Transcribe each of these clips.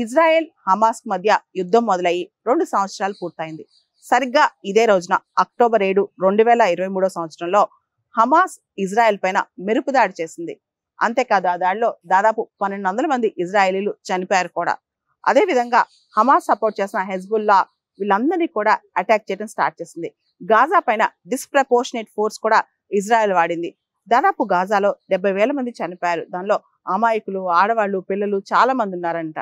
Israel Hamas మధ్య యుద్ధం మొదలయ్యి 2 సంవత్సరాలు పూర్తయింది. సరిగ్గా ఇదే రోజున అక్టోబర్ 7, 2023 సంవత్సరంలో హమాస్ ఇజ్రాయెల్ పైన మెరుపు దాడి చేసింది. అంతేకాదు ఆ దాడిలో దాదాపు 1200 మంది ఇజ్రాయేలీలు చనిపోయారు కూడా. అదే విధంగా హమాస్ సపోర్ట్ చేసిన హెజ్బుల్లా వీళ్ళందరినీ కూడా అటాక్ చేయడం స్టార్ట్ చేసింది. గాజా పైన డిస్ప్రపోర్షనేట్ ఫోర్స్ కూడా ఇజ్రాయెల్ వాడింది. దాదాపు గాజాలో 70,000 మంది చనిపోయారు. దానిలో అమాయకులు, ఆడవాళ్ళు, పిల్లలు చాలా మంది ఉన్నారంట.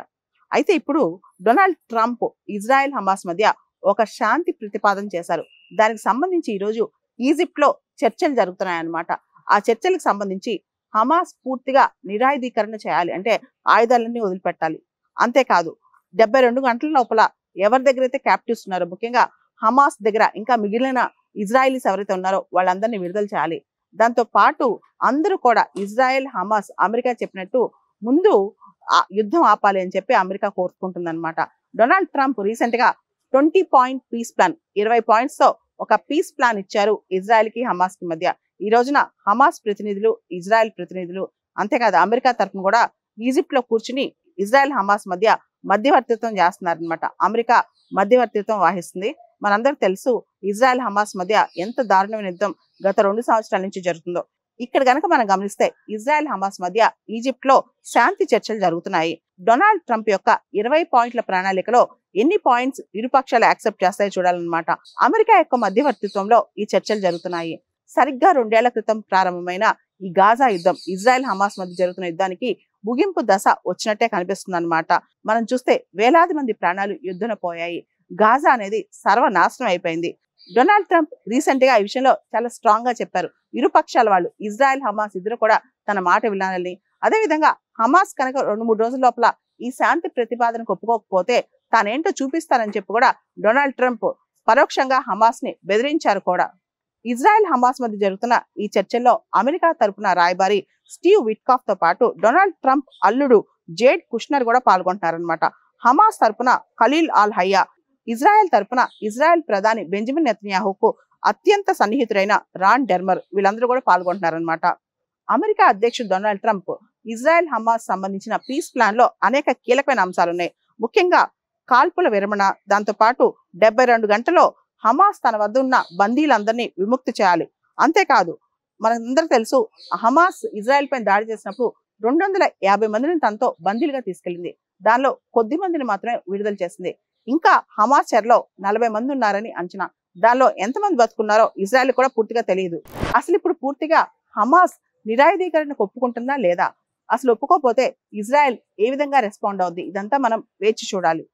అయితే ఇప్పుడు డొనాల్డ్ ట్రంప్ ఇజ్రాయెల్ హమాస్ మధ్య ఒక శాంతి ప్రతిపాదన చేశారు. దానికి సంబంధించి ఈరోజు ఈజిప్ట్ లో చర్చలు జరుగుతున్నాయన్నమాట. ఆ చర్చలకు సంబంధించి హమాస్ పూర్తిగా నిరాయుధీకరణ చేయాలి, అంటే ఆయుధాలన్నీ వదిలిపెట్టాలి. అంతేకాదు 72 గంటల లోపల ఎవరి దగ్గర అయితే క్యాప్టివ్స్ ఉన్నారో, ముఖ్యంగా హమాస్ దగ్గర ఇంకా మిగిలిన ఇజ్రాయలీస్ ఎవరైతే ఉన్నారో వాళ్ళందరినీ విడుదల చేయాలి. దాంతో పాటు అందరూ కూడా ఇజ్రాయెల్, హమాస్ అమెరికా చెప్పినట్టు ముందు యుద్ధం ఆపాలి అని చెప్పి అమెరికా కోరుకుంటుందన్నమాట. డొనాల్డ్ ట్రంప్ రీసెంట్ గా 20 పాయింట్ పీస్ ప్లాన్, 20 పాయింట్స్ తో ఒక పీస్ ప్లాన్ ఇచ్చారు ఇజ్రాయెల్ కి హమాస్ కి మధ్య. ఈ రోజున హమాస్ ప్రతినిధులు, ఇజ్రాయెల్ ప్రతినిధులు, అంతేకాదు అమెరికా తరఫున కూడా ఈజిప్ట్ లో కూర్చుని ఇజ్రాయెల్ హమాస్ మధ్య మధ్యవర్తిత్వం చేస్తున్నారనమాట. అమెరికా మధ్యవర్తిత్వం వహిస్తుంది. మనందరికి తెలుసు ఇజ్రాయెల్ హమాస్ మధ్య ఎంత దారుణమైన యుద్ధం గత 2 సంవత్సరాల నుంచి జరుగుతుందో. ఇక్కడ గనక మనం గమనిస్తే ఇజ్రాయెల్ హమాస్ మధ్య ఈజిప్ట్ లో శాంతి చర్చలు జరుగుతున్నాయి. డొనాల్డ్ ట్రంప్ యొక్క 20 పాయింట్ల ప్రణాళికలో ఎన్ని పాయింట్స్ ఇరుపక్షాలు యాక్సెప్ట్ చేస్తాయో చూడాలన్నమాట. అమెరికా యొక్క మధ్యవర్తిత్వంలో ఈ చర్చలు జరుగుతున్నాయి. సరిగ్గా 2 ఏళ్ల క్రితం ప్రారంభమైన ఈ గాజా యుద్ధం, ఇజ్రాయెల్ హమాస్ మధ్య జరుగుతున్న యుద్ధానికి ముగింపు దశ వచ్చినట్టే కనిపిస్తుంది అనమాట. మనం చూస్తే వేలాది మంది ప్రాణాలు యుద్ధన పోయాయి. గాజా అనేది సర్వనాశనం అయిపోయింది. డొనాల్డ్ ట్రంప్ రీసెంట్ గా ఈ విషయంలో చాలా స్ట్రాంగ్ గా చెప్పారు. ఇరుపక్షాల వాళ్ళు, ఇజ్రాయెల్, హమాస్ ఇద్దరు కూడా తన మాట వినాలని, అదేవిధంగా హమాస్ కనుక 2-3 రోజుల లోపల ఈ శాంతి ప్రతిపాదనకు ఒప్పుకోకపోతే తానేంటో చూపిస్తానని చెప్పి కూడా డొనాల్డ్ ట్రంప్ పరోక్షంగా హమాస్ ని బెదిరించారు కూడా. ఇజ్రాయెల్ హమాస్ మధ్య జరుగుతున్న ఈ చర్చల్లో అమెరికా తరపున రాయబారి స్టీవ్ విట్కాఫ్ తో పాటు డొనాల్డ్ ట్రంప్ అల్లుడు జేడ్ కుష్నర్ కూడా పాల్గొంటున్నారనమాట. హమాస్ తరపున ఖలీల్ అల్ హయ్యా, ఇజ్రాయెల్ తరపున ఇజ్రాయెల్ ప్రధాని బెంజమిన్ నెతన్యాహుకు అత్యంత సన్నిహితుడైన రాన్ డెర్మర్, వీళ్ళందరూ కూడా పాల్గొంటున్నారనమాట. అమెరికా అధ్యక్షుడు డొనాల్డ్ ట్రంప్ ఇజ్రాయెల్ హమాస్ సంబంధించిన పీస్ ప్లాన్ లో అనేక కీలకమైన అంశాలున్నాయి. ముఖ్యంగా కాల్పుల విరమణ, దాంతో పాటు 72 గంటల్లో హమాస్ తన వద్ద ఉన్న బందీలందరినీ విముక్తి చేయాలి. అంతేకాదు మనందరూ తెలుసు హమాస్ ఇజ్రాయెల్ పైన దాడి చేసినప్పుడు 250 మందిని తనతో బందీలుగా తీసుకెళ్లింది. దానిలో కొద్ది మందిని మాత్రమే విడుదల చేసింది. ఇంకా హమాస్ చెరలో 40 మంది ఉన్నారని అంచనా. దానిలో ఎంతమంది బతుకున్నారో ఇజ్రాయెల్ కూడా పూర్తిగా తెలియదు. అసలు ఇప్పుడు పూర్తిగా హమాస్ నిరాయుధీకరణకు ఒప్పుకుంటుందా లేదా? అసలు ఒప్పుకోకపోతే ఇజ్రాయెల్ ఏ విధంగా రెస్పాండ్ అవుద్ది? ఇదంతా మనం వేచి చూడాలి.